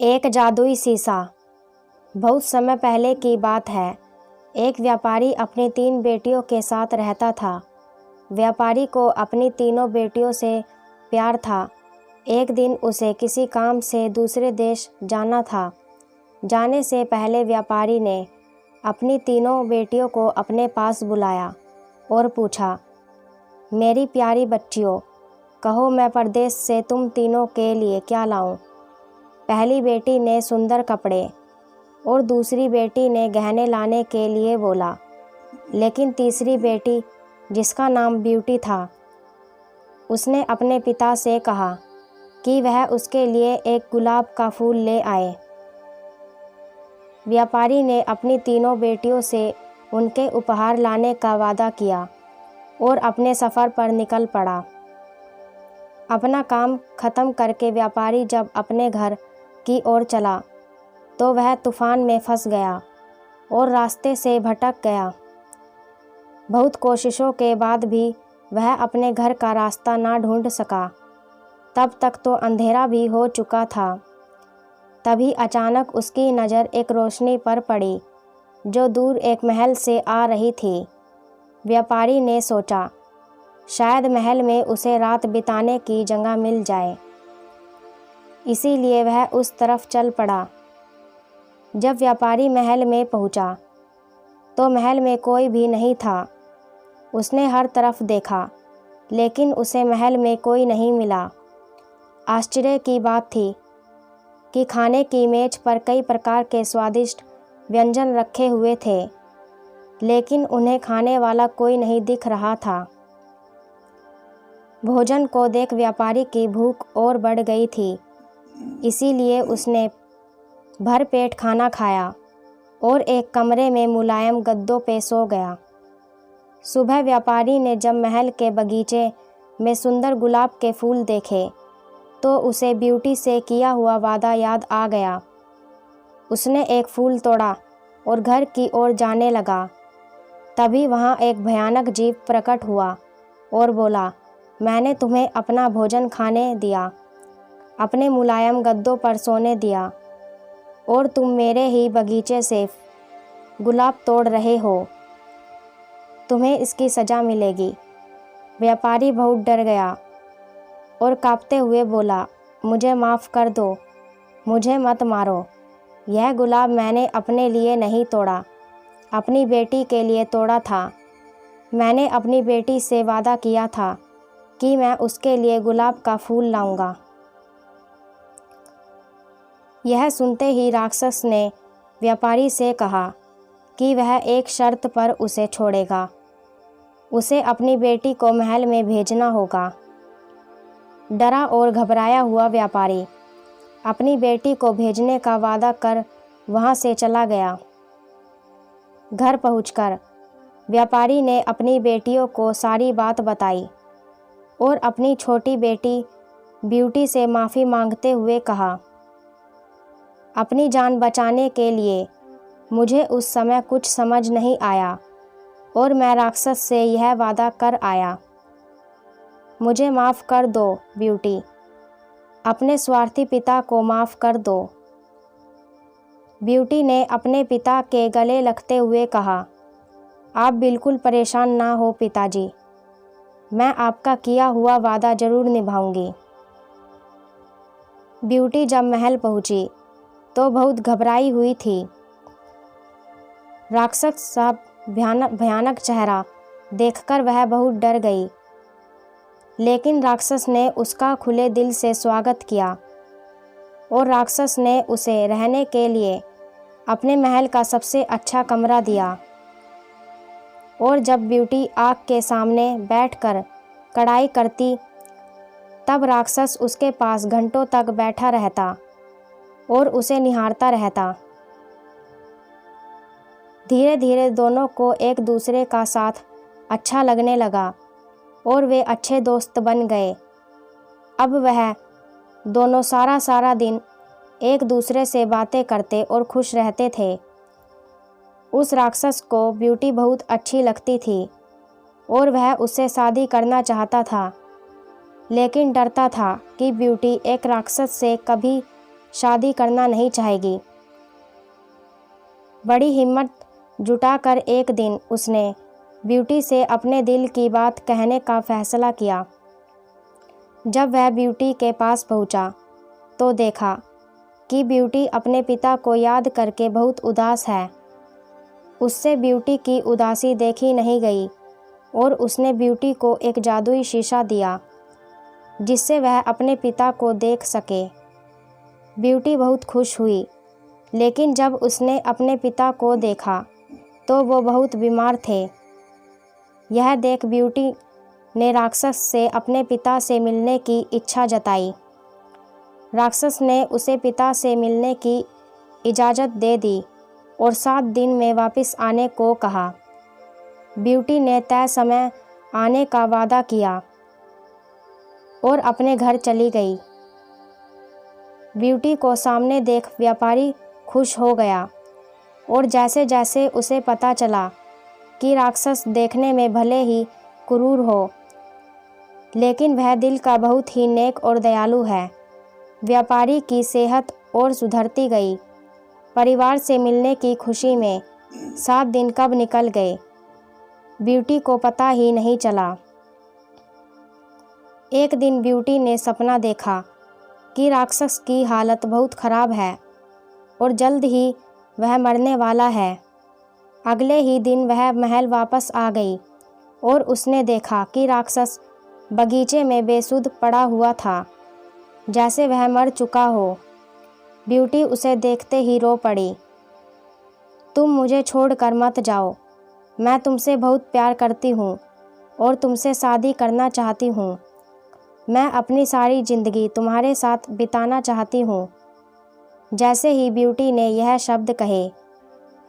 एक जादुई शीशा। बहुत समय पहले की बात है। एक व्यापारी अपनी 3 बेटियों के साथ रहता था। व्यापारी को अपनी तीनों बेटियों से प्यार था। एक दिन उसे किसी काम से दूसरे देश जाना था। जाने से पहले व्यापारी ने अपनी तीनों बेटियों को अपने पास बुलाया और पूछा, मेरी प्यारी बच्चियों, कहो मैं परदेश से तुम तीनों के लिए क्या लाऊं? पहली बेटी ने सुंदर कपड़े और दूसरी बेटी ने गहने लाने के लिए बोला, लेकिन तीसरी बेटी, जिसका नाम ब्यूटी था, उसने अपने पिता से कहा कि वह उसके लिए एक गुलाब का फूल ले आए। व्यापारी ने अपनी तीनों बेटियों से उनके उपहार लाने का वादा किया और अपने सफ़र पर निकल पड़ा। अपना काम खत्म करके व्यापारी जब अपने घर की ओर चला तो वह तूफान में फंस गया और रास्ते से भटक गया। बहुत कोशिशों के बाद भी वह अपने घर का रास्ता ना ढूंढ सका। तब तक तो अंधेरा भी हो चुका था। तभी अचानक उसकी नज़र एक रोशनी पर पड़ी जो दूर एक महल से आ रही थी। व्यापारी ने सोचा, शायद महल में उसे रात बिताने की जगह मिल जाए। इसीलिए वह उस तरफ चल पड़ा। जब व्यापारी महल में पहुंचा, तो महल में कोई भी नहीं था। उसने हर तरफ देखा, लेकिन उसे महल में कोई नहीं मिला। आश्चर्य की बात थी कि खाने की मेज पर कई प्रकार के स्वादिष्ट व्यंजन रखे हुए थे, लेकिन उन्हें खाने वाला कोई नहीं दिख रहा था। भोजन को देख व्यापारी की भूख और बढ़ गई थी। इसीलिए उसने भरपेट खाना खाया और एक कमरे में मुलायम गद्दों पे सो गया। सुबह व्यापारी ने जब महल के बगीचे में सुंदर गुलाब के फूल देखे तो उसे ब्यूटी से किया हुआ वादा याद आ गया। उसने एक फूल तोड़ा और घर की ओर जाने लगा। तभी वहाँ एक भयानक जीव प्रकट हुआ और बोला, मैंने तुम्हें अपना भोजन खाने दिया, अपने मुलायम गद्दों पर सोने दिया, और तुम मेरे ही बगीचे से गुलाब तोड़ रहे हो। तुम्हें इसकी सज़ा मिलेगी। व्यापारी बहुत डर गया और कांपते हुए बोला, मुझे माफ़ कर दो, मुझे मत मारो। यह गुलाब मैंने अपने लिए नहीं तोड़ा, अपनी बेटी के लिए तोड़ा था। मैंने अपनी बेटी से वादा किया था कि मैं उसके लिए गुलाब का फूल लाऊंगा। यह सुनते ही राक्षस ने व्यापारी से कहा कि वह एक शर्त पर उसे छोड़ेगा। उसे अपनी बेटी को महल में भेजना होगा। डरा और घबराया हुआ व्यापारी अपनी बेटी को भेजने का वादा कर वहां से चला गया। घर पहुंचकर व्यापारी ने अपनी बेटियों को सारी बात बताई और अपनी छोटी बेटी ब्यूटी से माफ़ी मांगते हुए कहा, अपनी जान बचाने के लिए मुझे उस समय कुछ समझ नहीं आया और मैं राक्षस से यह वादा कर आया। मुझे माफ़ कर दो ब्यूटी, अपने स्वार्थी पिता को माफ़ कर दो। ब्यूटी ने अपने पिता के गले लगते हुए कहा, आप बिल्कुल परेशान ना हो पिताजी, मैं आपका किया हुआ वादा ज़रूर निभाऊंगी। ब्यूटी जब महल पहुंची तो बहुत घबराई हुई थी। राक्षस का भयानक चेहरा देखकर वह बहुत डर गई, लेकिन राक्षस ने उसका खुले दिल से स्वागत किया और राक्षस ने उसे रहने के लिए अपने महल का सबसे अच्छा कमरा दिया। और जब ब्यूटी आग के सामने बैठकर कढ़ाई करती, तब राक्षस उसके पास घंटों तक बैठा रहता और उसे निहारता रहता। धीरे धीरे दोनों को एक दूसरे का साथ अच्छा लगने लगा और वे अच्छे दोस्त बन गए। अब वह दोनों सारा दिन एक दूसरे से बातें करते और खुश रहते थे। उस राक्षस को ब्यूटी बहुत अच्छी लगती थी और वह उससे शादी करना चाहता था, लेकिन डरता था कि ब्यूटी एक राक्षस से कभी शादी करना नहीं चाहेगी। बड़ी हिम्मत जुटाकर एक दिन उसने ब्यूटी से अपने दिल की बात कहने का फैसला किया। जब वह ब्यूटी के पास पहुंचा तो देखा कि ब्यूटी अपने पिता को याद करके बहुत उदास है। उससे ब्यूटी की उदासी देखी नहीं गई और उसने ब्यूटी को एक जादुई शीशा दिया जिससे वह अपने पिता को देख सके। ब्यूटी बहुत खुश हुई, लेकिन जब उसने अपने पिता को देखा तो वो बहुत बीमार थे। यह देख ब्यूटी ने राक्षस से अपने पिता से मिलने की इच्छा जताई। राक्षस ने उसे पिता से मिलने की इजाज़त दे दी और 7 दिन में वापस आने को कहा। ब्यूटी ने तय समय आने का वादा किया और अपने घर चली गई। ब्यूटी को सामने देख व्यापारी खुश हो गया और जैसे जैसे उसे पता चला कि राक्षस देखने में भले ही क्रूर हो, लेकिन वह दिल का बहुत ही नेक और दयालु है, व्यापारी की सेहत और सुधरती गई। परिवार से मिलने की खुशी में 7 दिन कब निकल गए, ब्यूटी को पता ही नहीं चला। एक दिन ब्यूटी ने सपना देखा कि राक्षस की हालत बहुत खराब है और जल्द ही वह मरने वाला है। अगले ही दिन वह महल वापस आ गई और उसने देखा कि राक्षस बगीचे में बेसुध पड़ा हुआ था, जैसे वह मर चुका हो। ब्यूटी उसे देखते ही रो पड़ी। तुम मुझे छोड़कर मत जाओ, मैं तुमसे बहुत प्यार करती हूँ और तुमसे शादी करना चाहती हूँ। मैं अपनी सारी ज़िंदगी तुम्हारे साथ बिताना चाहती हूँ। जैसे ही ब्यूटी ने यह शब्द कहे,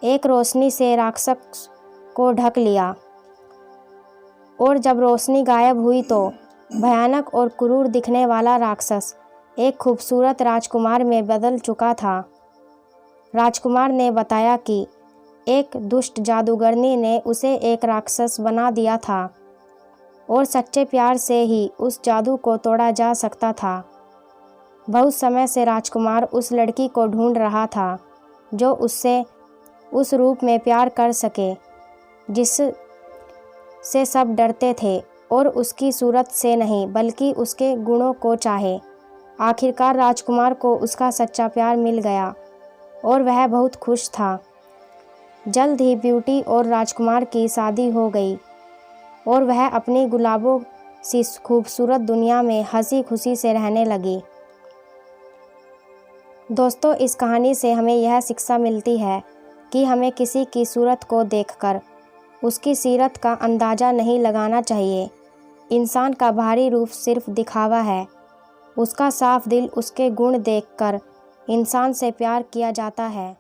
एक रोशनी से राक्षस को ढक लिया और जब रोशनी गायब हुई तो भयानक और क्रूर दिखने वाला राक्षस एक खूबसूरत राजकुमार में बदल चुका था। राजकुमार ने बताया कि एक दुष्ट जादूगरनी ने उसे एक राक्षस बना दिया था और सच्चे प्यार से ही उस जादू को तोड़ा जा सकता था। बहुत समय से राजकुमार उस लड़की को ढूंढ रहा था जो उससे उस रूप में प्यार कर सके जिससे सब डरते थे और उसकी सूरत से नहीं बल्कि उसके गुणों को चाहे। आखिरकार राजकुमार को उसका सच्चा प्यार मिल गया और वह बहुत खुश था। जल्द ही ब्यूटी और राजकुमार की शादी हो गई और वह अपनी गुलाबों सी खूबसूरत दुनिया में हंसी खुशी से रहने लगी। दोस्तों, इस कहानी से हमें यह शिक्षा मिलती है कि हमें किसी की सूरत को देखकर उसकी सीरत का अंदाज़ा नहीं लगाना चाहिए। इंसान का बाहरी रूप सिर्फ दिखावा है, उसका साफ दिल, उसके गुण देखकर इंसान से प्यार किया जाता है।